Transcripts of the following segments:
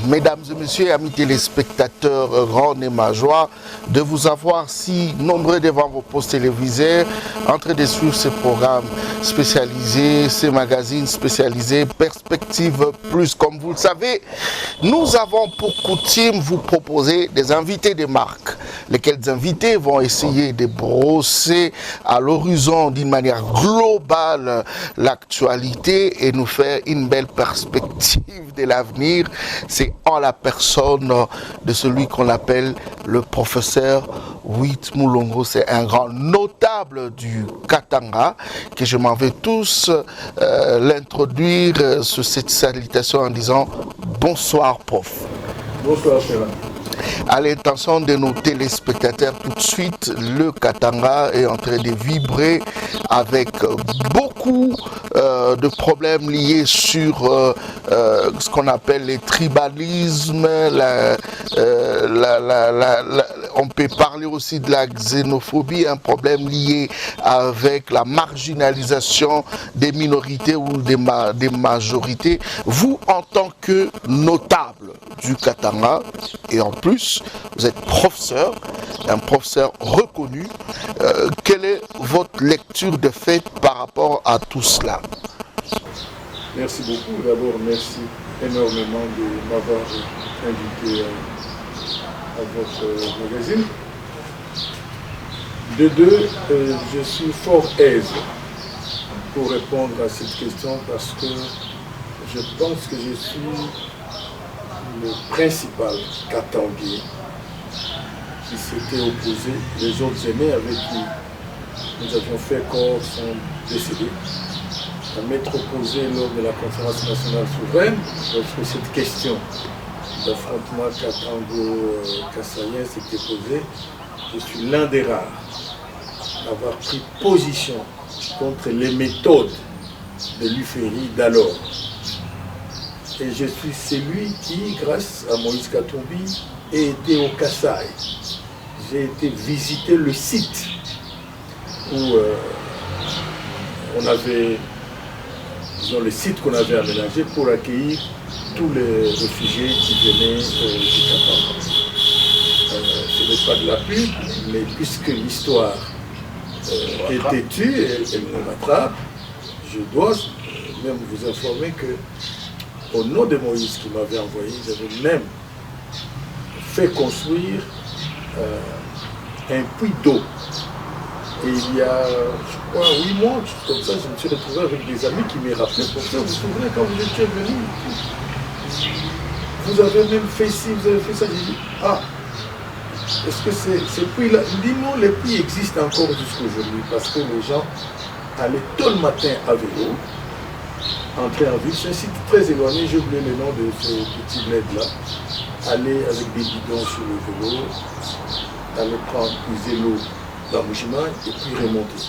Mesdames et messieurs, amis téléspectateurs, grande est ma joie de vous avoir si nombreux devant vos postes télévisés en train de suivre ces programmes spécialisés, ces magazines spécialisés, Perspective Plus. Comme vous le savez, nous avons pour coutume vous proposer des invités de marque, lesquels invités vont essayer de brosser à l'horizon d'une manière globale l'actualité et nous faire une belle perspective de l'avenir. C'est en la personne de celui qu'on appelle le professeur Witt Moulongo. C'est un grand notable du Katanga que je m'en vais tous l'introduire sur cette salutation en disant bonsoir prof. Bonsoir cher ami. À l'intention de nos téléspectateurs, tout de suite, le Katanga est en train de vibrer avec beaucoup de problèmes liés sur ce qu'on appelle les tribalismes. On peut parler aussi de la xénophobie, un problème lié avec la marginalisation des minorités ou des majorités. Vous, en tant que notable du Katanga, et en plus, vous êtes professeur, un professeur reconnu. Quelle est votre lecture de fait par rapport à tout cela? Merci beaucoup. D'abord, merci énormément de m'avoir invité à votre magazine. De deux, je suis fort aise pour répondre à cette question parce que je pense que je suis le principal Katangais qui s'était opposé, les autres aînés avec qui nous avions fait corps sont décédés, à m'être opposé lors de la conférence nationale souveraine, lorsque cette question d'affrontement Katango-Kassaïen s'était posée. Je suis l'un des rares à avoir pris position contre les méthodes de l'UFERI d'alors. Et je suis celui qui, grâce à Moïse Katumbi, a été au Kasaï. J'ai été visiter le site où on avait, disons, le site qu'on avait aménagé pour accueillir tous les réfugiés qui venaient du Katanga. Ce n'est pas de la pub, mais puisque l'histoire est têtue, elle me rattrape, je dois même vous informer que au nom de Moïse qui m'avait envoyé, j'avais même fait construire un puits d'eau. Et il y a, je crois, 8 mois, comme ça, je me suis retrouvé avec des amis qui me rappelaient pour ça. Vous vous souvenez quand vous étiez venu, vous avez même fait ci, vous avez fait ça. J'ai dit, ah, est-ce que ces puits-là, il dit non, les puits existent encore jusqu'à aujourd'hui parce que les gens allaient tôt le matin à vélo, entrer en ville. C'est un site très éloigné, j'ai oublié le nom de ce petit bled-là. Aller avec des bidons sur le vélo, aller prendre, puiser l'eau dans le chemin et puis remonter.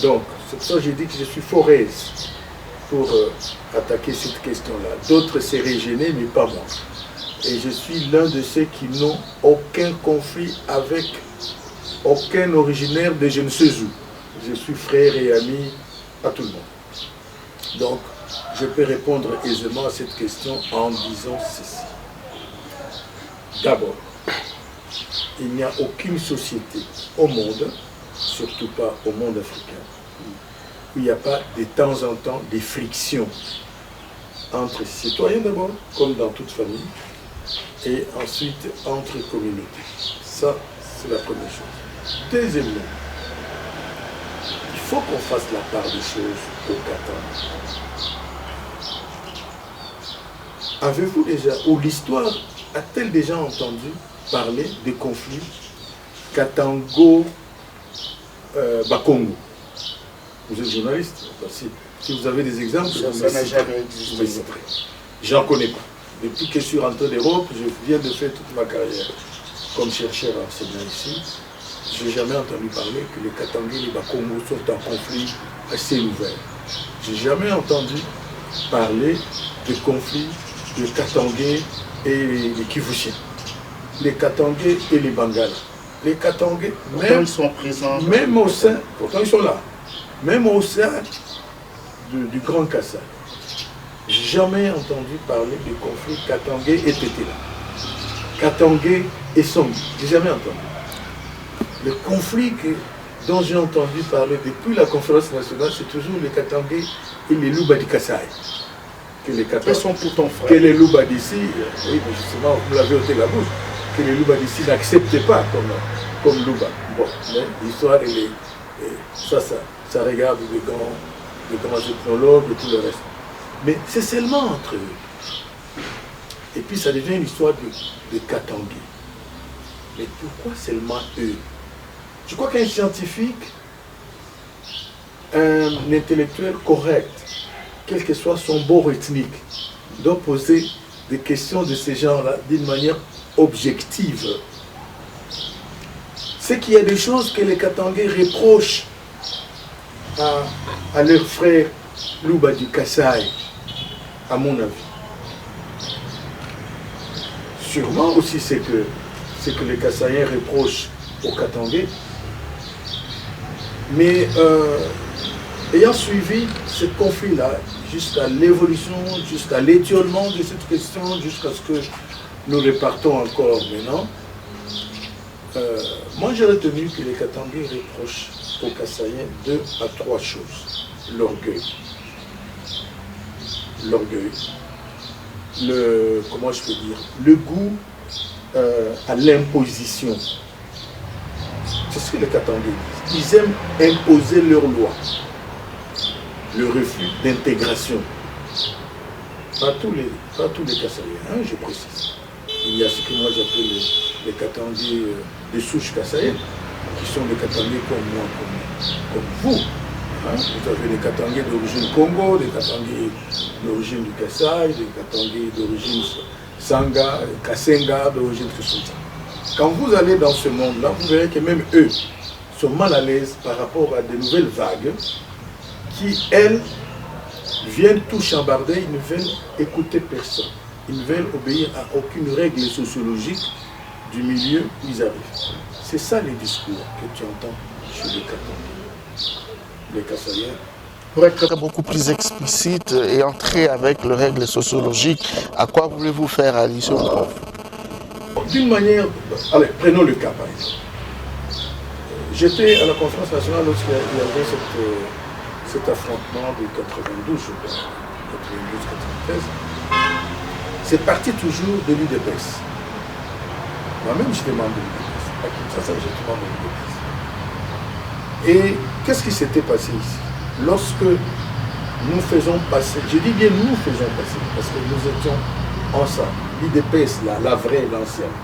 Donc, c'est pour ça que j'ai dit que je suis fort aise pour attaquer cette question-là. D'autres seraient gênés, mais pas moi. Et je suis l'un de ceux qui n'ont aucun conflit avec aucun originaire de je ne sais où. Je suis frère et ami à tout le monde. Donc, je peux répondre aisément à cette question en disant ceci. D'abord, il n'y a aucune société au monde, surtout pas au monde africain, où il n'y a pas de temps en temps des frictions entre citoyens d'abord, comme dans toute famille, et ensuite entre communautés. Ça, c'est la première chose. Deuxièmement, il faut qu'on fasse la part des choses au Katanga. Avez-vous déjà, ou l'histoire a-t-elle déjà entendu parler des conflits Katango-Bakongo? Vous êtes journaliste, si vous avez des exemples, ça n'a jamais existé. J'en connais pas. Depuis que je suis rentré d'Europe, je viens de faire toute ma carrière comme chercheur enseignant ici. Je n'ai jamais entendu parler que les Katangais et les Bakongo sont en conflit assez ouvert. Je n'ai jamais entendu parler de conflits de Katangais et les Kivuchiens, les Katangais et les Bangala. Les Katangais, même, ils sont présents, même au sein, pourtant ils sont là, même au sein du Grand Kassai, jamais entendu parler du conflit Katangé et Pétela. Katangé et Songi, j'ai jamais entendu. Le conflit dont j'ai entendu parler depuis la conférence nationale, c'est toujours les Katangé et les Louba du Kassai. Que les Katangé sont pourtant frères. Que les Louba d'ici, oui, mais justement, vous l'avez ôté la bouche, que les Louba d'ici n'acceptaient pas comme Louba. Bon, mais l'histoire, ça regarde les grands ethnologues et tout le reste. Mais c'est seulement entre eux. Et puis ça devient une histoire de Katangé. Mais pourquoi seulement eux? Je crois qu'un scientifique, un intellectuel correct, quel que soit son bord ethnique, doit poser des questions de ces gens-là d'une manière objective. C'est qu'il y a des choses que les Katangé reprochent à leurs frères Louba du Kassai, à mon avis. Sûrement aussi c'est que les Kassaïens reprochent aux Katangé. Mais ayant suivi ce conflit-là, jusqu'à l'évolution, jusqu'à l'étiolement de cette question, jusqu'à ce que nous repartons encore maintenant, moi j'ai retenu que les Katangé reprochent aux Kassaïens 2 à 3 choses. L'orgueil. L'orgueil. Comment je peux dire, le goût à l'imposition. C'est ce que les Katangé disent. Ils aiment imposer leurs lois. Le refus d'intégration. Pas tous les Kassaïens, hein, je précise. Il y a ce que moi j'appelle les Katangé de souche kassaïenne, qui sont des Katangé comme moi, comme vous. Hein. Vous avez des Katangé d'origine Congo, des Katangé d'origine du Kassai, des Katangé d'origine Sanga, Kassenga, d'origine Kisuta. Quand vous allez dans ce monde-là, vous verrez que même eux sont mal à l'aise par rapport à de nouvelles vagues qui, elles, viennent tout chambarder, ils ne veulent écouter personne. Ils ne veulent obéir à aucune règle sociologique du milieu où ils arrivent. C'est ça les discours que tu entends chez les Katangé, les Kassaïens. Pour être beaucoup plus explicite et entrer avec les règles sociologiques, à quoi voulez-vous faire allusion, prof? D'une manière... Allez, prenons le cas par exemple. J'étais à la conférence nationale lorsqu'il y avait cet affrontement de 92, je crois, 92-93. C'est parti toujours de l'UDPS. Moi-même, j'étais membre de l'UDPS. Ça, j'étais membre de l'UDPS. Et qu'est-ce qui s'était passé ici? Lorsque nous faisons passer, je dis bien nous faisons passer, parce que nous étions ensemble, l'UDPS, la vraie, l'ancienne,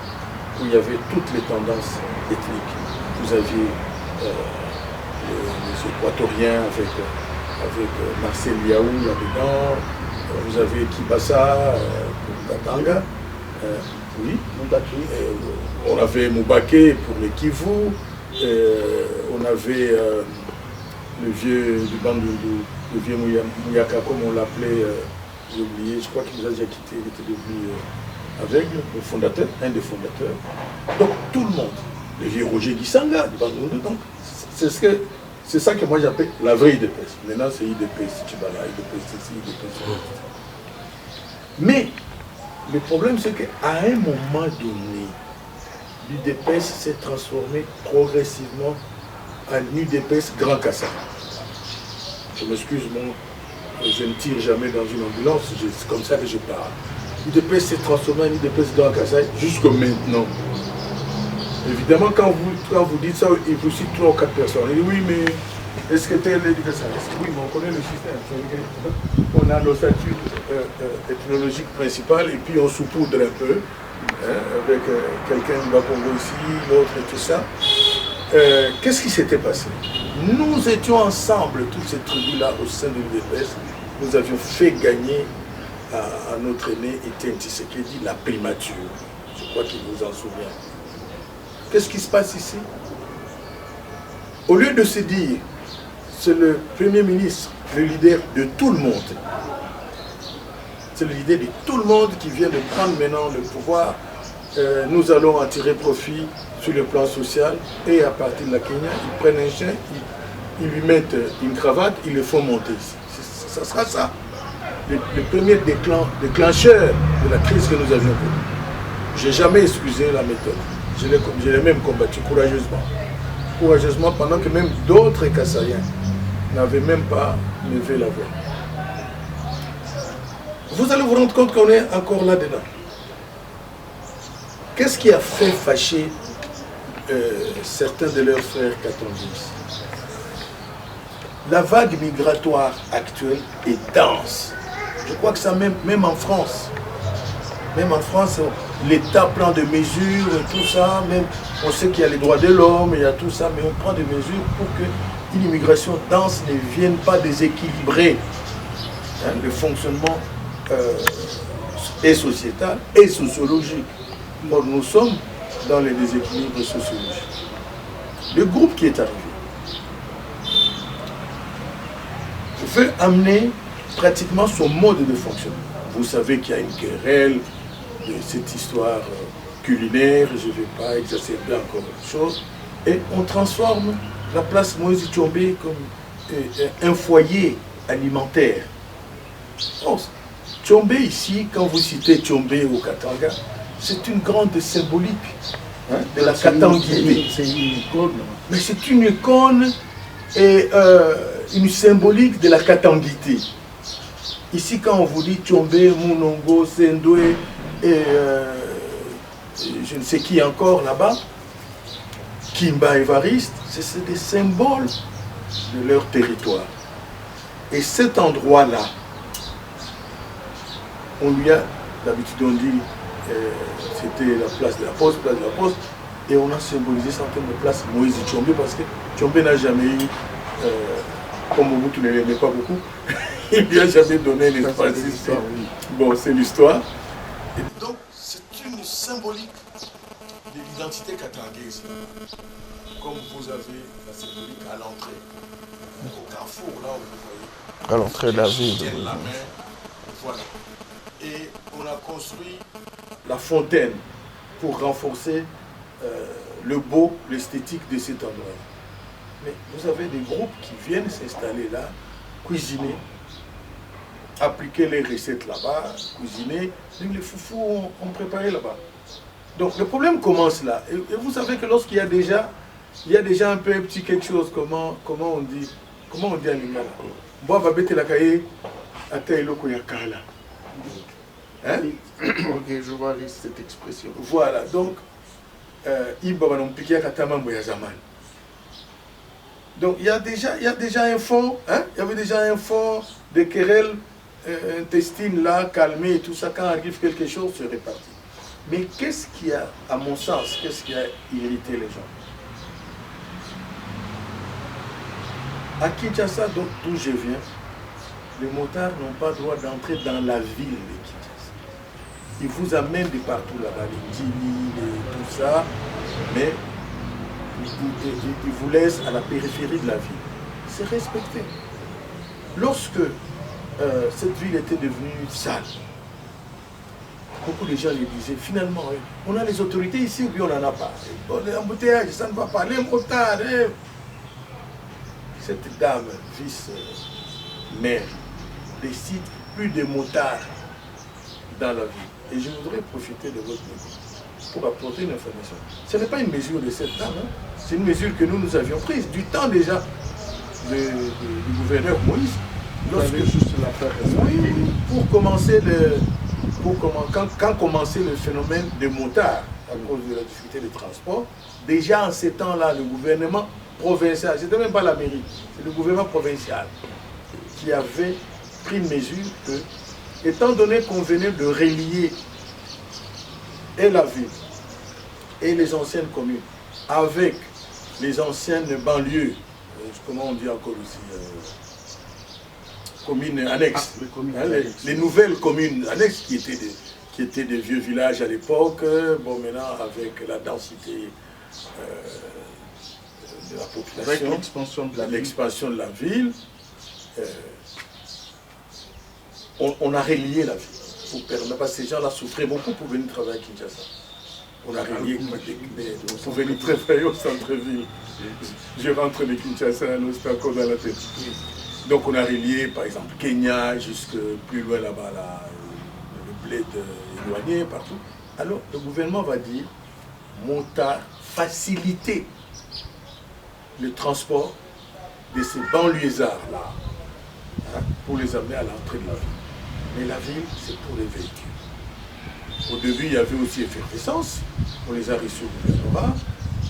où il y avait toutes les tendances ethniques. Vous aviez les Équatoriens avec Marcel Yaou là-dedans, vous avez Kibasa, Katanga, oui, on avait Moubaké pour les Kivu, on avait le vieux du Bandundu, le vieux Mouyaka, comme on l'appelait, j'ai oublié, je crois qu'il nous a déjà quitté, il était devenu aveugle, le fondateur, un des fondateurs. Donc tout le monde, le vieux Roger Gisanga du Bandundu, donc c'est ça que moi j'appelle la vraie IDPS. Maintenant c'est IDPS, Tchibala, IDPS ici, IDPS là. Mais le problème c'est qu'à un moment donné, l'UDPS s'est transformé progressivement en UDPS Grand Kassai. Je m'excuse, je ne tire jamais dans une ambulance, c'est comme ça que je parle. L'UDPS s'est transformé en UDPS Grand Kassai jusqu'à maintenant. Évidemment, quand vous dites ça, il vous cite 3 ou 4 personnes. Il dit oui, mais est-ce que tel éducation? Oui, mais on connaît le système. On a nos statuts ethnologiques principales et puis on saupoudre un peu, hein, avec quelqu'un du Bas-Congo ici, l'autre et tout ça. Qu'est-ce qui s'était passé? Nous étions ensemble, toutes ces tribus-là, au sein de l'UDPS. Nous avions fait gagner à notre aîné Étienne Tshisekedi la primature. Je crois qu'il vous en souvient. Qu'est-ce qui se passe ici? Au lieu de se dire, c'est le Premier ministre, le leader de tout le monde. C'est le leader de tout le monde qui vient de prendre maintenant le pouvoir. Nous allons en tirer profit sur le plan social. Et à partir de la Kenya, ils prennent un chien, ils lui mettent une cravate, ils le font monter ici. Ça sera ça. le premier déclencheur de la crise que nous avions connue. Je n'ai jamais excusé la méthode. Je l'ai même combattu courageusement. Courageusement, pendant que même d'autres Kassaïens n'avaient même pas levé la voix. Vous allez vous rendre compte qu'on est encore là-dedans. Qu'est-ce qui a fait fâcher certains de leurs frères katangis? La vague migratoire actuelle est dense. Je crois que ça même en France. Même en France, l'État prend des mesures et tout ça. Même, on sait qu'il y a les droits de l'homme, il y a tout ça, mais on prend des mesures pour qu'une immigration dense ne vienne pas déséquilibrer le fonctionnement et sociétal et sociologique. Or, nous sommes dans les déséquilibres sociologiques. Le groupe qui est arrivé veut amener pratiquement son mode de fonctionnement. Vous savez qu'il y a une querelle de cette histoire culinaire, je ne vais pas exacerber encore autre chose, et on transforme la place Moïse Tchombe comme un foyer alimentaire. Oh, Tchombe ici, quand vous citez Tchombe au Katanga, c'est une grande symbolique de la katangité. C'est une icône. Mais c'est une icône et une symbolique de la katangité. Ici, quand on vous dit Tchombe, Mounongo, Sendoué et je ne sais qui encore là-bas, Kimba Évariste, c'est des symboles de leur territoire. Et cet endroit-là, on lui a, d'habitude on dit, c'était la place de la Poste, et on a symbolisé certaines de place Moïse Tchombe parce que Tchombe n'a jamais eu, comme Mobutu ne l'aimait pas beaucoup, il ne lui a jamais donné l'espace. Bon, c'est l'histoire. Et donc, c'est une symbolique de l'identité katangaise. Comme vous avez la symbolique à l'entrée, au carrefour, là où vous voyez. À l'entrée de la ville. La main, voilà. Et on a construit la fontaine pour renforcer le beau, l'esthétique de cet endroit. Mais vous avez des groupes qui viennent s'installer là, cuisiner, appliquer les recettes là-bas, cuisiner. Les foufous ont préparé là-bas. Donc le problème commence là. Et vous savez que lorsqu'il y a déjà un peu un petit quelque chose, comment on dit à Lingala? Bois va bêter la cahier à Taïloko Yakala. Hein? Ok, je vois cette expression. Voilà, donc, donc il y a déjà un fond, hein? Il y avait déjà un fond de querelles intestines là, calmées et tout ça. Quand arrive quelque chose, c'est réparti. Mais qu'est-ce qui a, à mon sens, qu'est-ce qui a irrité les gens? À Kinshasa, d'où je viens, les motards n'ont pas le droit d'entrer dans la ville de Kinshasa. Ils vous amènent de partout là-bas, les Tini, tout ça, mais ils vous laissent à la périphérie de la ville. C'est respecté. Lorsque cette ville était devenue sale, beaucoup de gens lui disaient, finalement, on a les autorités ici ou bien on n'en a pas. Les embouteillages, ça ne va pas, les motards. Cette dame, vice-maire, décide plus de motards dans la ville. Et je voudrais profiter de votre micro pour apporter une information. Ce n'est pas une mesure de cette dame, hein. C'est une mesure que nous avions prise du temps déjà du gouverneur Moïse. Pour commencer quand commençait le phénomène des motards à cause de la difficulté de transport, déjà en ces temps-là, le gouvernement provincial, ce n'était même pas la mairie, c'est le gouvernement provincial qui avait pris une mesure que, étant donné qu'on venait de relier et la ville et les anciennes communes avec les anciennes banlieues, comment on dit encore aussi, communes annexes, les nouvelles communes annexes qui étaient des vieux villages à l'époque, bon maintenant avec la densité de la population, avec l'expansion de la ville, on a relié la ville pour permettre, parce que ces gens-là souffraient beaucoup pour venir travailler à Kinshasa. On a relié pour venir travailler au centre-ville. Je rentre de Kinshasa, c'est encore dans la tête. Donc on a relié par exemple Kenya jusque plus loin là-bas, là, le bled éloigné, partout. Alors le gouvernement va dire, Monta faciliter le transport de ces banlieusards-là, hein, pour les amener à l'entrée de la ville. Mais la ville, c'est pour les véhicules. Au début, il y avait aussi effervescence, on les a reçus au gouvernement,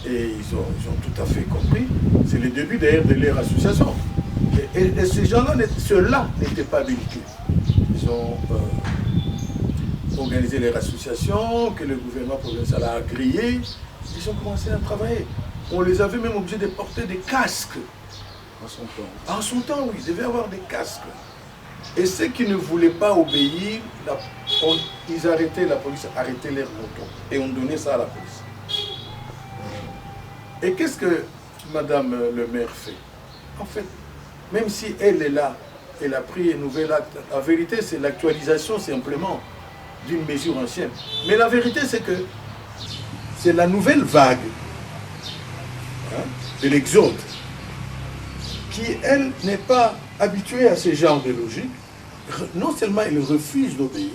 et ils ont tout à fait compris. C'est le début d'ailleurs de leur association. Et ces gens-là, ceux-là n'étaient pas habilités. Ils ont organisé leur association, que le gouvernement provincial a agréé. Ils ont commencé à travailler. On les avait même obligés de porter des casques. En son temps. En son temps, oui, ils devaient avoir des casques. Et ceux qui ne voulaient pas obéir, ils arrêtaient, la police arrêtait leurs motos. Et on donnait ça à la police. Et qu'est-ce que Madame le maire fait? En fait, même si elle est là, elle a pris un nouvel acte, la vérité c'est l'actualisation simplement d'une mesure ancienne. Mais la vérité c'est que c'est la nouvelle vague, hein, de l'exode qui, elle, n'est pas habituée à ce genre de logique. Non seulement elle refuse d'obéir,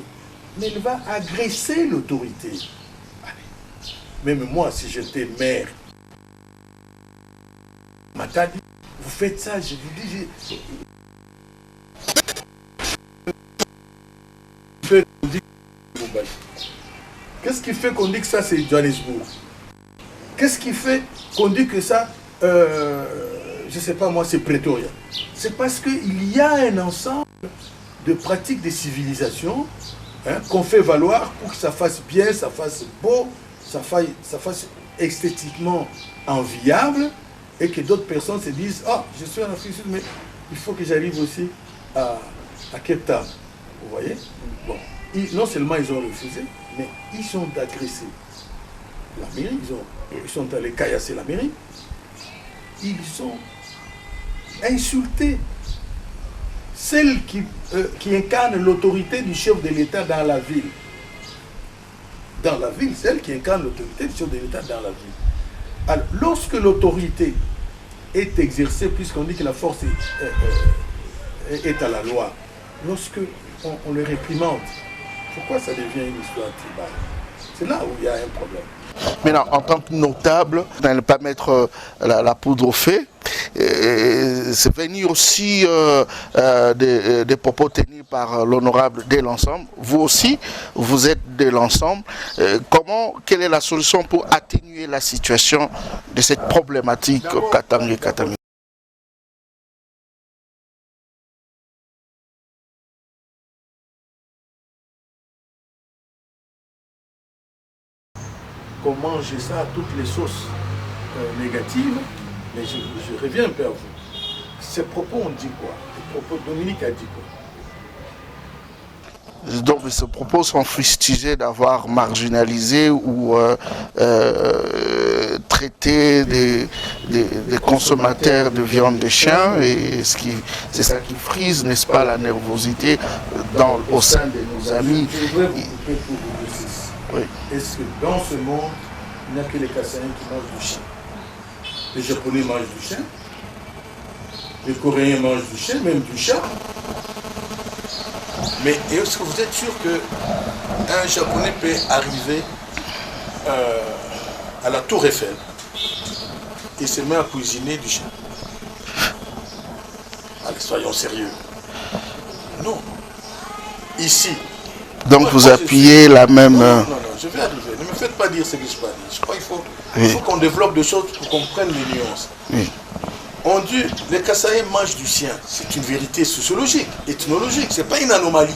mais elle va agresser l'autorité. Même moi, si j'étais maire, Matadi, vous faites ça, je vous dis, qu'est-ce qui fait qu'on dit que ça c'est Johannesburg? Qu'est-ce qui fait qu'on dit que ça, je ne sais pas moi, c'est Pretoria? C'est parce qu'il y a un ensemble de pratiques de civilisation, hein, qu'on fait valoir pour que ça fasse bien, ça fasse beau, ça fasse esthétiquement enviable, et que d'autres personnes se disent, ah, je suis en Afrique du Sud, mais il faut que j'arrive aussi à Cape Town. Vous voyez? Bon, non seulement ils ont refusé, mais ils ont agressé la mairie, ils sont allés caillasser la mairie, ils ont insulté celle qui incarne l'autorité du chef de l'État dans la ville. Dans la ville, celle qui incarne l'autorité du chef de l'État dans la ville. Alors, lorsque l'autorité est exercée, puisqu'on dit que la force est à la loi, lorsque on le réprimande, pourquoi ça devient une histoire tribale? C'est là où il y a un problème. Maintenant, en tant que notable, ne pas mettre la poudre au feu, c'est venu aussi des propos tenus par l'honorable de l'ensemble. Vous aussi, vous êtes de l'ensemble. Quelle est la solution pour atténuer la situation de cette problématique Katanga-Katanga? Comment manger ça à toutes les sauces négatives, mais je reviens un peu à vous. Ces propos ont dit quoi? Les propos, Dominique a dit quoi? Donc ces propos sont fustigés d'avoir marginalisé ou traité des consommateurs de viande de chien, et c'est ça qui frise, n'est-ce pas, la nervosité au sein de nos amis. Je voudrais vous couper pour vous dire ceci. Oui. Est-ce que dans ce monde, il n'y a que les Kassaïens qui mangent du chien? Les Japonais mangent du chien, les Coréens mangent du chien, même du chat. Mais est-ce que vous êtes sûr qu'un Japonais peut arriver à la Tour Eiffel et se met à cuisiner du chien? Allez, soyons sérieux. Non. Ici. Donc moi, vous appuyez la même... Non, je vais arriver. Ne me faites pas dire ce que je ne pas dire. Je crois qu'il faut qu'on développe des choses pour qu'on prenne les nuances. Oui. On dit les Kassaïens mangent du chien. C'est une vérité sociologique, ethnologique. Ce n'est pas une anomalie.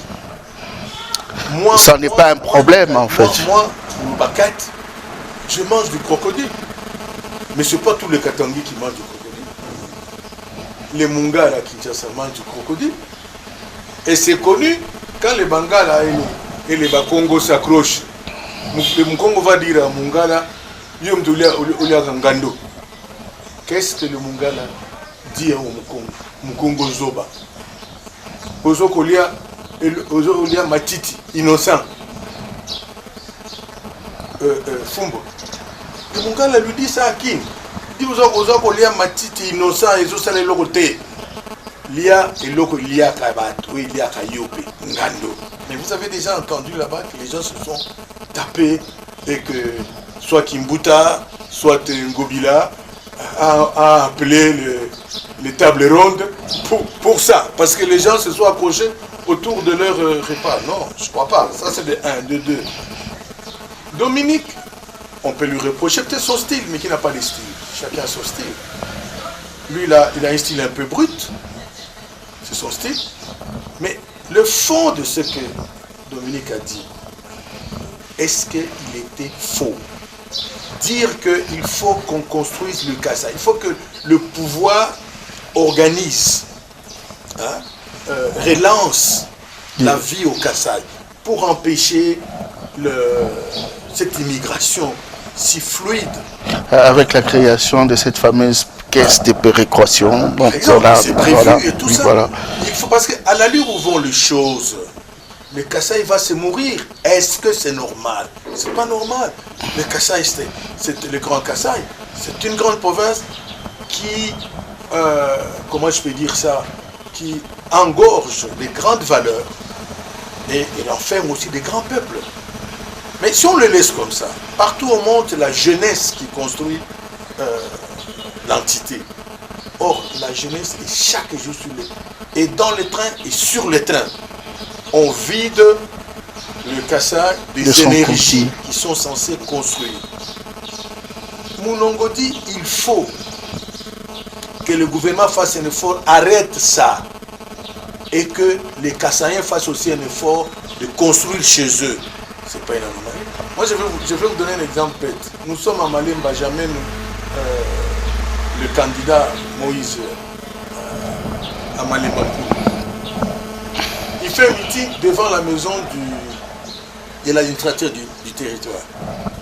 Ça n'est pas un problème en fait. Moi, Mbakat, je mange du crocodile. Mais ce n'est pas tous les Katangais qui mangent du crocodile. Les Mungala à Kinshasa mangent du crocodile. Et c'est connu, quand les Bangala et les Bakongo s'accrochent, le Mukongo va dire à Mungala, Yom Doulia Gangando. Qu'est-ce que le Mungala dit au Mukongo? Mukongo Zoba. Ozo Kolia Matiti, innocent. Fumbo. Le Mungala lui dit ça à qui? Il dit Ozo Kolia Matiti, innocent, et Ozo Salé Loroté. Lia et l'autre Lia Kabat, oui, Lia Kayope, Ngando. Mais vous avez déjà entendu là-bas que les gens se sont tapés et que soit Kimbuta, soit Ngobila a appelé les tables rondes pour ça. Parce que les gens se sont accrochés autour de leur repas. Non, je ne crois pas. Ça, c'est de 1, de 2. Dominique, on peut lui reprocher peut-être son style, mais qui n'a pas de style. Chacun a son style. Lui, il a un style un peu brut. C'est son style. Mais le fond de ce que Dominique a dit, est-ce qu'il était faux? Dire qu'il faut qu'on construise le Kassai, il faut que le pouvoir organise, relance la vie au Kassai pour empêcher cette immigration si fluide. Avec la création de cette fameuse caisse de péréquation. Donc, c'est prévu et tout ça. Voilà. Il faut, parce qu'à l'allure où vont les choses, le Kassai va se mourir. Est-ce que c'est normal? C'est pas normal. Le Kassai, c'est le Grand Kassai. C'est une grande province qui, comment je peux dire ça, qui engorge des grandes valeurs et il enferme aussi des grands peuples. Mais si on le laisse comme ça, partout au monde, c'est la jeunesse qui construit l'entité. Or, la jeunesse est chaque jour sur et dans le train et sur le train. On vide le Kassai des énergies qui sont censées construire. Mounongo dit il faut que le gouvernement fasse un effort, arrête ça. Et que les Kassaïens fassent aussi un effort de construire chez eux. C'est pas une anomalie. Moi, je vais vous donner un exemple bête. Nous sommes à Malemba, jamais le candidat Moïse à Malemba. Il fait un meeting devant la maison de l'administrateur du territoire,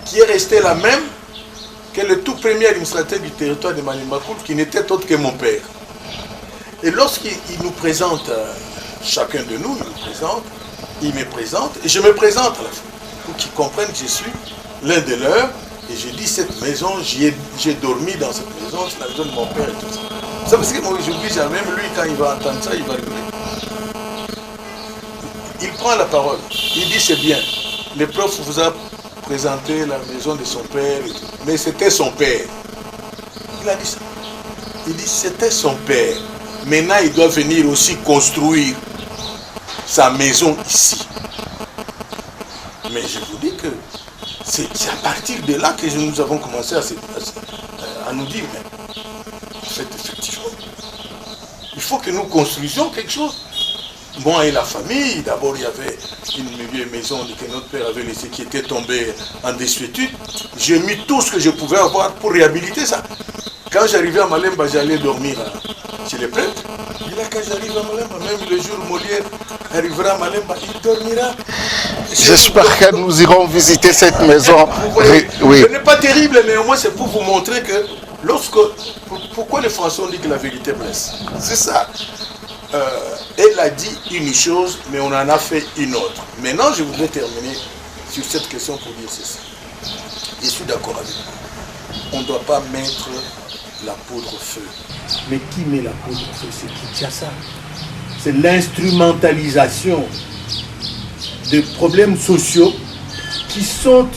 qui est resté la même que le tout premier administrateur du territoire de Malembakoul, qui n'était autre que mon père. Et lorsqu'il nous présente, chacun de nous, il me présente, et je me présente à la fin, pour qu'ils comprennent que je suis l'un de leurs, et je dis cette maison, j'ai dormi dans cette maison, c'est la maison de mon père et tout ça. Ça parce que moi, je n'oublie jamais, même lui, quand il va entendre ça, il va rigoler. Il prend la parole, il dit c'est bien, le prof vous a présenté la maison de son père, mais c'était son père. Il a dit ça. Il dit c'était son père. Maintenant, il doit venir aussi construire sa maison ici. Mais je vous dis que c'est à partir de là que nous avons commencé à nous dire, mais en fait, effectivement, il faut que nous construisions quelque chose. Moi et la famille, d'abord il y avait une vieille maison que notre père avait laissée qui était tombée en désuétude. J'ai mis tout ce que je pouvais avoir pour réhabiliter ça. Quand j'arrivais à Malemba, j'allais dormir chez les prêtres. Et là, quand j'arrive à Malemba, même le jour où Molière arrivera à Malemba, il dormira. J'espère que nous irons visiter cette maison. Oui. Ce n'est pas terrible, mais au moins c'est pour vous montrer que pourquoi les Français ont dit que la vérité blesse. C'est ça. Elle a dit une chose, mais on en a fait une autre. Maintenant, je voudrais terminer sur cette question pour dire ceci. Je suis d'accord avec vous. On ne doit pas mettre la poudre au feu. Mais qui met la poudre au feu? C'est Kinshasa. C'est l'instrumentalisation des problèmes sociaux qui sont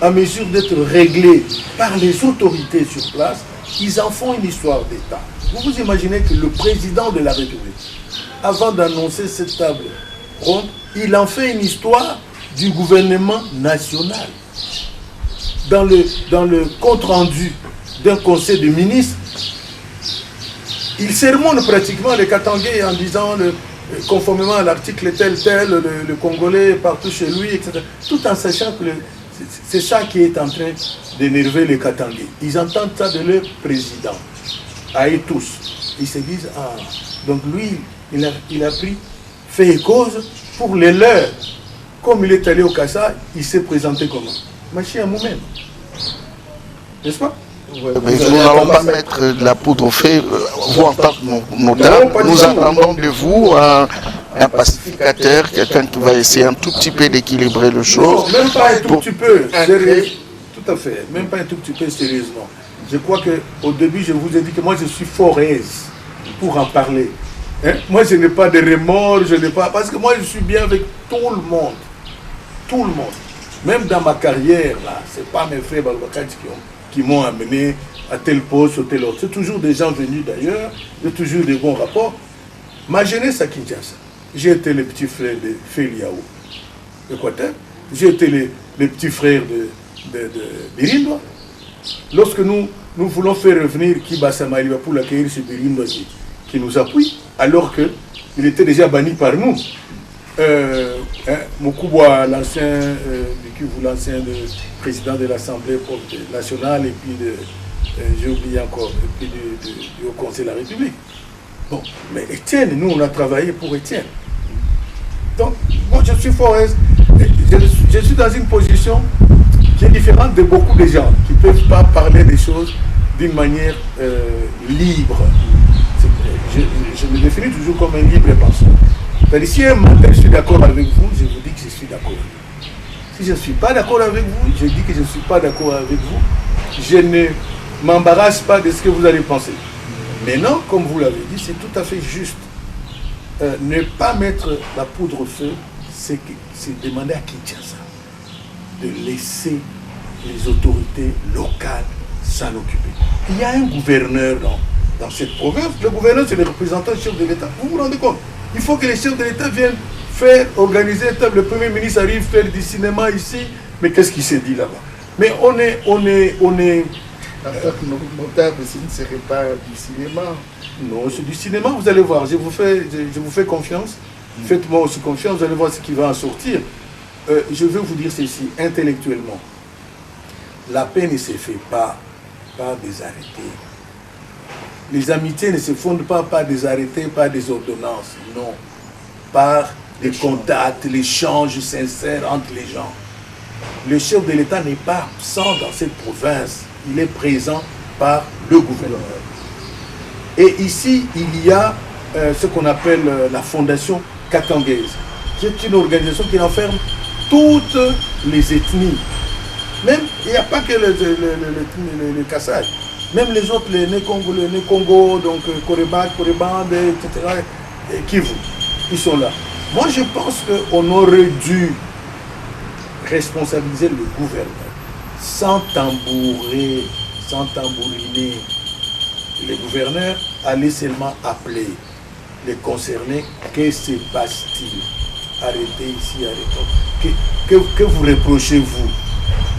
à mesure d'être réglés par les autorités sur place. Ils en font une histoire d'État. Vous vous imaginez que le président de la République, avant d'annoncer cette table ronde, il en fait une histoire du gouvernement national. Dans le compte-rendu d'un conseil de ministres, il sermonne pratiquement les Katangais en disant, conformément à l'article tel, le Congolais est partout chez lui, etc. Tout en sachant que c'est ça qui est en train d'énerver les Katangais. Ils entendent ça de leur président, à eux tous. Ils se disent, ah, donc lui, il a pris fait et cause pour les leurs. Comme il est allé au Kassai, il s'est présenté comment? Machi à moi-même. N'est-ce pas? Mais nous n'allons pas mettre de la poudre au feu. Vous, en tant que notable, nous attendons de vous un pacificateur, quelqu'un qui va essayer un tout petit peu d'équilibrer les choses. Même pas un tout petit peu, sérieux. Tout à fait, même pas un tout petit peu sérieusement. Je crois qu'au début, je vous ai dit que moi, je suis fort aise pour en parler. Hein? Moi, je n'ai pas de remords, je n'ai pas... Parce que moi, je suis bien avec tout le monde. Tout le monde. Même dans ma carrière, là, ce n'est pas mes frères Balbakadji qui m'ont amené à tel poste ou tel autre. C'est toujours des gens venus d'ailleurs, j'ai toujours des bons rapports. Ma jeunesse à Kinshasa, j'ai été le petit frère de Feliaou, Équateur. J'ai été le petit frère de Birindwa. Lorsque nous voulons faire revenir Kiba Samaliwa pour l'accueillir chez Birindwa qui nous appuie, alors qu'il était déjà banni par nous. Moukouba, l'ancien président de l'Assemblée nationale, et puis j'ai oublié encore, et puis du Haut Conseil de la République. Bon, mais Étienne, nous on a travaillé pour Étienne. Donc, moi je suis fort, je suis dans une position qui est différente de beaucoup de gens qui ne peuvent pas parler des choses d'une manière libre. Je me définis toujours comme un libre penseur. C'est-à-dire, si un matin je suis d'accord avec vous, je vous dis que je suis d'accord avec vous. Si je ne suis pas d'accord avec vous, je dis que je ne suis pas d'accord avec vous. Je ne m'embarrasse pas de ce que vous allez penser. Maintenant, comme vous l'avez dit, c'est tout à fait juste. Ne pas mettre la poudre au feu, c'est demander à Kinshasa de laisser les autorités locales s'en occuper. Il y a un gouverneur dans cette province. Le gouverneur, c'est le représentant chef de l'État. Vous vous rendez compte? Il faut que les chefs de l'État viennent organiser une table. Le Premier ministre arrive faire du cinéma ici. Mais qu'est-ce qui s'est dit là-bas? Mais on est... En fait, mon terme, ce ne serait pas du cinéma. Non, c'est du cinéma, vous allez voir. Je vous fais confiance. Faites-moi aussi confiance, vous allez voir ce qui va en sortir. Je veux vous dire ceci, intellectuellement. La paix ne se fait pas par des arrêtés. Les amitiés ne se fondent pas par des arrêtés, par des ordonnances. Non. Par des contacts, l'échange sincère entre les gens. Le chef de l'État n'est pas absent dans cette province. Il est présent par le gouvernement. Et ici, il y a ce qu'on appelle la Fondation Katangaise, qui est une organisation qui enferme toutes les ethnies. Même, il n'y a pas que le Kassai. Même les autres, les Né-Congo, donc Koreba, Korebande, etc., et Kivu, ils sont là. Moi, je pense qu'on aurait dû responsabiliser le gouvernement, sans tambouriner. Les gouverneurs allaient seulement appeler les concernés. Que se passe-t-il? Arrêtez ici, arrêtons. Que vous reprochez-vous?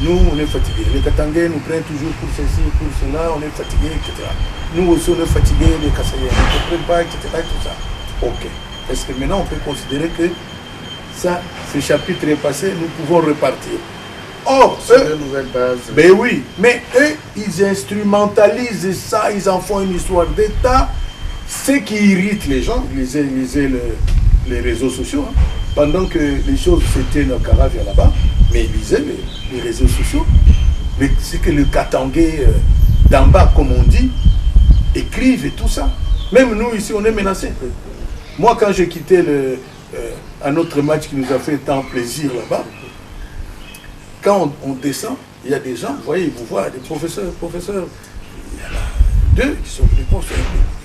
Nous, on est fatigués. Les Katangais nous prennent toujours pour ceci, pour cela, on est fatigués, etc. Nous aussi, on est fatigués, les Kassaïens ne comprennent pas, etc. Tout ça. Ok. Est-ce que maintenant, on peut considérer que ça, ce chapitre est passé, nous pouvons repartir? Or, eux, nouvelle base. Ben oui, mais eux, ils instrumentalisent ça, ils en font une histoire d'État. Ce qui irrite les gens, lisez les réseaux sociaux, hein. Pendant que les choses c'était dans Caravia là-bas, mais ils lisaient les réseaux sociaux. Mais c'est que le Katangais d'en bas, comme on dit, écrivent et tout ça. Même nous ici, on est menacés. Moi, quand j'ai quitté un autre match qui nous a fait tant plaisir là-bas, quand on descend, il y a des gens, vous voyez, ils vous voient, des professeurs, il y en a deux qui sont des professeurs.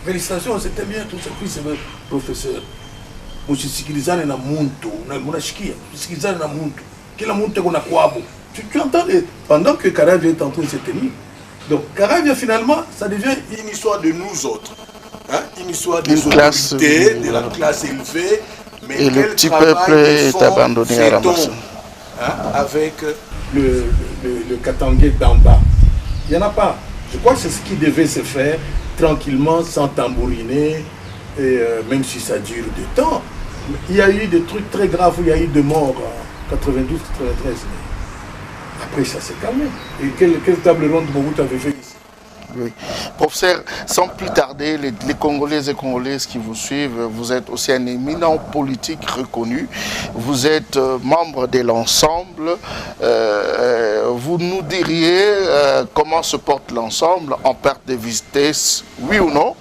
Félicitations, c'était bien, tout ça, puis c'est le professeur. Musisikilizane na muntu, unashikia, musisikilizane na muntu. Kila muntu kuna kwabo. Tu entends, pendant que Caravia est en train de se tenir. Donc Caravia finalement, ça devient une histoire de nous autres. Hein? Une histoire de l'autorité, de la classe élevée. Mais et le petit peuple est abandonné à la masse. Hein? Avec le Katangais d'en bas. Il n'y en a pas. Je crois que c'est ce qui devait se faire tranquillement, sans tambouriner, et même si ça dure du temps. Il y a eu des trucs très graves, il y a eu des morts en 92, 93. Après, ça s'est calmé. Et quelle table ronde Mobutu avait fait ici? Oui. Professeur, sans plus tarder, les Congolais et Congolaises qui vous suivent, vous êtes aussi un éminent politique reconnu. Vous êtes membre de l'ensemble. Vous nous diriez comment se porte l'ensemble en perte de vitesse, oui ou non?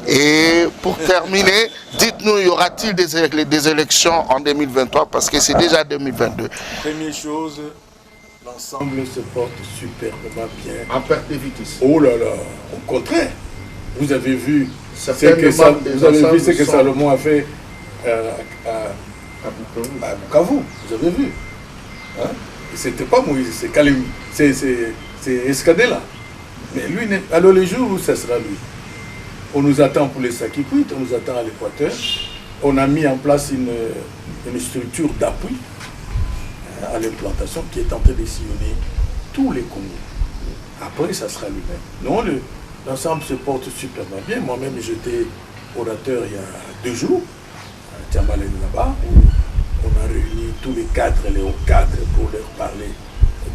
Et pour terminer, dites-nous, y aura-t-il des élections en 2023? Parce que c'est déjà 2022. Première chose, l'ensemble se porte superbement bien. En perte de vitesse. Oh là là, au contraire. Vous avez vu Vous avez vu ce que Salomon a fait à Bukavu, vous avez vu. Hein? C'était pas Moïse, c'est Kalim, c'est Escadela. Mais lui, alors les jours où ça sera lui, on nous attend pour les Sakikwit, on nous attend à l'Équateur. On a mis en place une structure d'appui à l'implantation qui est en train de sillonner tous les Congos. Après, ça sera lui-même. Non, l'ensemble se porte superbement bien. Moi-même, j'étais orateur il y a 2 jours, à Tiambalène là-bas, où on a réuni tous les cadres, les hauts cadres, pour leur parler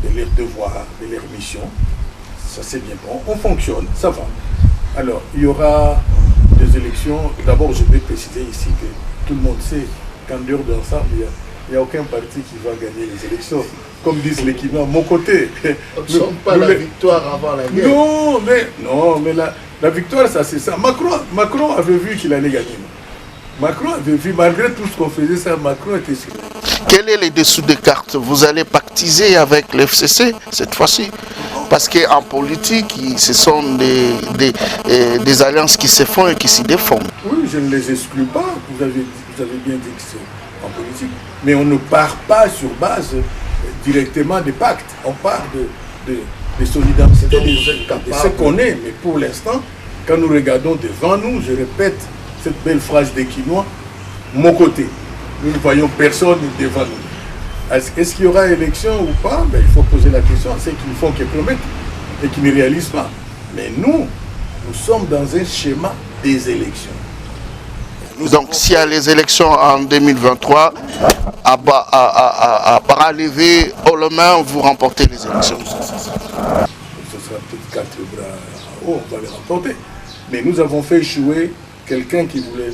de leurs devoirs, de leurs missions. Ça c'est bien bon, on fonctionne, ça va. Alors, il y aura des élections. D'abord, je vais préciser ici que tout le monde sait qu'en dehors d'ensemble, il n'y a aucun parti qui va gagner les élections. Comme disent l'équivalent, mon côté. Nous ne sommes pas la victoire avant la guerre. Non, mais la victoire, ça c'est ça. Macron avait vu qu'il allait gagner. Macron avait vu, malgré tout ce qu'on faisait, ça, Macron était sûr. Quel est les dessous des cartes? Vous allez pactiser avec l'FCC cette fois-ci? Parce qu'en politique, ce sont des alliances qui se font et qui s'y défendent. Oui, je ne les exclus pas. Vous avez bien dit que c'est en politique. Mais on ne part pas sur base directement des pactes. On part de solidarité, de ce qu'on est. Mais pour l'instant, quand nous regardons devant nous, je répète cette belle phrase des Quinois, mon côté. Nous ne voyons personne devant nous. Est-ce qu'il y aura élection ou pas? Ben, il faut poser la question à ceux qui ne font que promettre et qui ne réalisent pas. Mais nous sommes dans un schéma des élections. Donc s'il y a les élections en 2023, à bras levés, haut le main, vous remportez les élections. Ce sera peut-être 4 bras haut, on va les remporter. Mais nous avons fait échouer quelqu'un qui voulait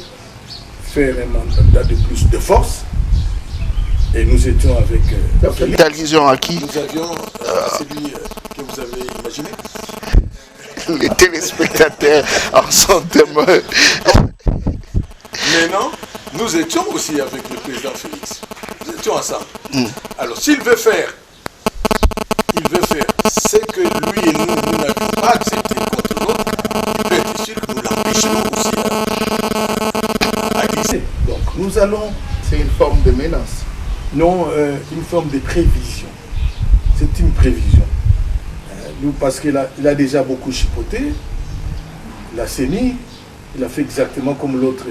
faire un mandat de plus de force. Et nous étions avec... L'allusion à qui? Nous avions celui que vous avez imaginé. Les téléspectateurs en sont témoins. Mais non, nous étions aussi avec le président Félix. Nous étions ensemble. Alors s'il veut faire ce que lui et nous n'avions pas accepté contre l'autre, il peut être sûr que nous l'empêcherons aussi à glisser. Donc nous allons... C'est une forme de menace. Non, une forme de prévision. C'est une prévision. Nous, parce qu'il a déjà beaucoup chipoté, la CENI, il a fait exactement comme l'autre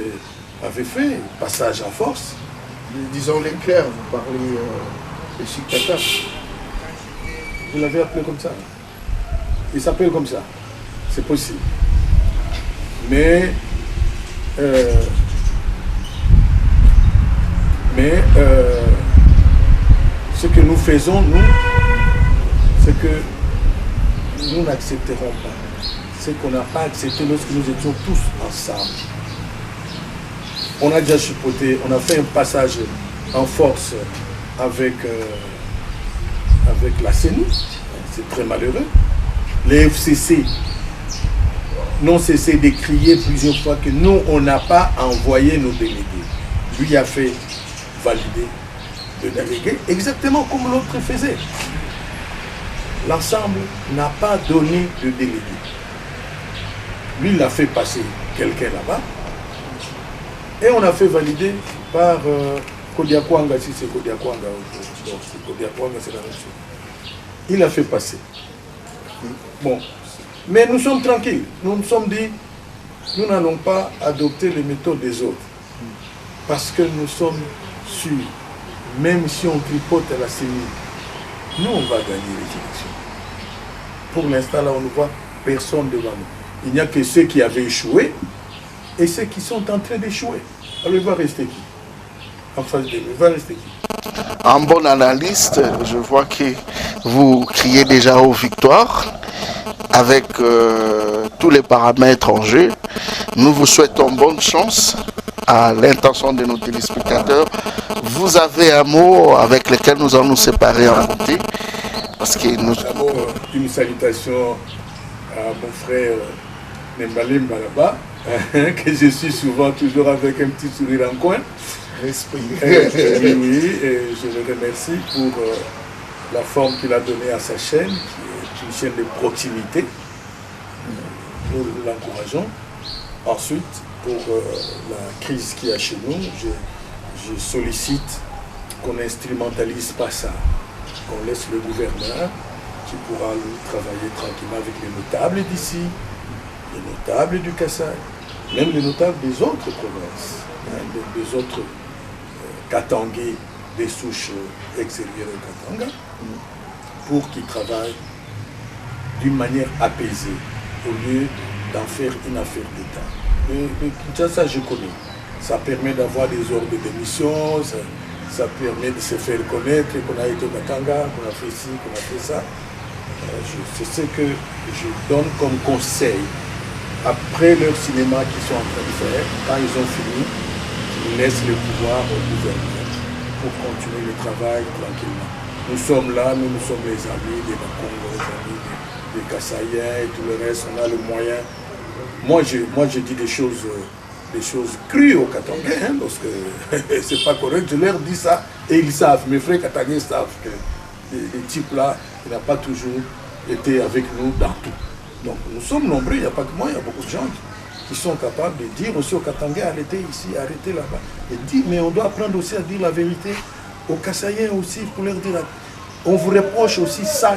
avait fait, passage en force. Disons-les clair, vous parlez de Chikata. Vous l'avez appelé comme ça. Il s'appelle comme ça. C'est possible. Mais ce que nous faisons, nous, c'est que nous n'accepterons pas ce qu'on n'a pas accepté lorsque nous étions tous ensemble. On a déjà chipoté, on a fait un passage en force avec la CENI, c'est très malheureux. Les FCC n'ont cessé de crier plusieurs fois que nous, on n'a pas envoyé nos délégués. Lui a fait valider le délégué, exactement comme l'autre faisait. L'ensemble n'a pas donné de délégué. Lui, il a fait passer quelqu'un là-bas. Et on a fait valider par Kodiakwanga, si c'est Kodiakwanga. Donc, Kodiakwanga, c'est la même chose. Il a fait passer. Bon. Mais nous sommes tranquilles. Nous nous sommes dit, nous n'allons pas adopter les méthodes des autres. Parce que nous sommes sûrs, même si on tripote à la CENI, nous, on va gagner les élections. Pour l'instant, là, on ne voit personne devant nous. Il n'y a que ceux qui avaient échoué et ceux qui sont en train d'échouer. Alors, il va rester qui? En face de nous, il va rester qui? En bon analyste, je vois que vous criez déjà aux victoires avec tous les paramètres en jeu. Nous vous souhaitons bonne chance à l'intention de nos téléspectateurs. Vous avez un mot avec lequel nous allons nous séparer en beauté. Parce que nous... D'abord, une salutation à mon frère Nembale Mbalaba, que je suis souvent toujours avec un petit sourire en coin. Esprit. Oui, et je le remercie pour la forme qu'il a donnée à sa chaîne, qui est une chaîne de proximité. Nous l'encourageons. Ensuite, pour la crise qu'il y a chez nous, je sollicite qu'on n'instrumentalise pas ça, qu'on laisse le gouverneur qui pourra travailler tranquillement avec les notables d'ici, les notables du Kasaï, même les notables des autres provinces, des autres Katangais, des souches extérieures au Katanga, pour qu'ils travaillent d'une manière apaisée, au lieu d'en faire une affaire d'État. Le Kinshasa, je connais. Ça permet d'avoir des ordres de mission, ça permet de se faire connaître, qu'on a été au Katanga, qu'on a fait ci, qu'on a fait ça. C'est ce que je donne comme conseil. Après leur cinéma qu'ils sont en train de faire, quand ils ont fini, ils laissent le pouvoir au gouvernement pour continuer le travail tranquillement. Nous sommes là, nous sommes les amis des Bakongo, les amis des Kassaïens et tout le reste, on a le moyen. Moi, je dis des choses crues aux Katangais, hein, parce que c'est pas correct, je leur dis ça et ils savent, mes frères Katangais savent que les types là, ils n'ont pas toujours été avec nous dans tout. Donc nous sommes nombreux, il n'y a pas que moi, il y a beaucoup de gens qui sont capables de dire aussi aux Katangais, arrêtez ici, arrêtez là-bas. Et dire, mais on doit apprendre aussi à dire la vérité aux Kassaïens aussi, pour leur dire, on vous reproche aussi ça.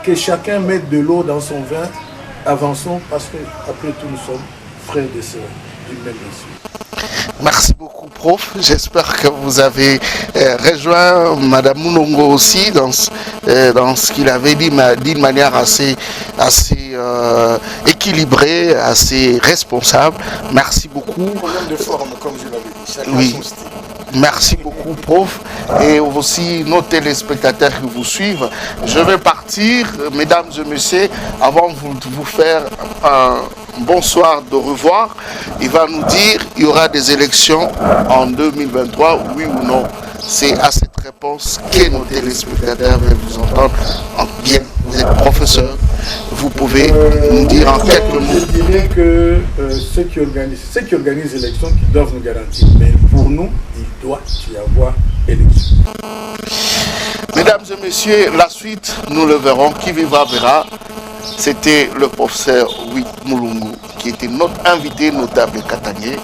Que chacun mette de l'eau dans son vin, avançons, parce que après tout, nous sommes frères et sœurs d'une même nation. Merci beaucoup, prof. J'espère que vous avez rejoint Madame Moulongo aussi dans ce qu'il avait dit d'une manière assez équilibrée, assez responsable. Merci beaucoup. Problème de forme, comme je l'avais dit. Chacun Oui. son style. Merci beaucoup, prof, et aussi nos téléspectateurs qui vous suivent. Je vais partir, mesdames et messieurs, avant de vous faire un bonsoir de revoir. Il va nous dire il y aura des élections en 2023, oui ou non. C'est à cette réponse que nos téléspectateurs veulent vous entendre. Bien, vous êtes professeur, vous pouvez nous dire en quelques mots. Je dirais que ceux qui organisent l'élection, qui doivent nous garantir. Mais pour nous, il doit y avoir élection. Mesdames et messieurs, la suite, nous le verrons. Qui vivra verra. C'était le professeur Witt Moulungu, qui était notre invité notable katangais,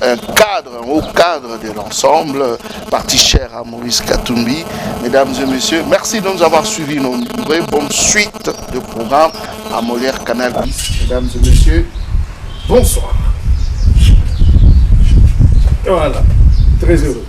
un haut cadre de l'ensemble, parti cher à Maurice Katumbi. Mesdames et messieurs, merci de nous avoir suivis. Une bonne suite de programme à Molière Canal 10. Mesdames et messieurs, bonsoir. Voilà, très heureux.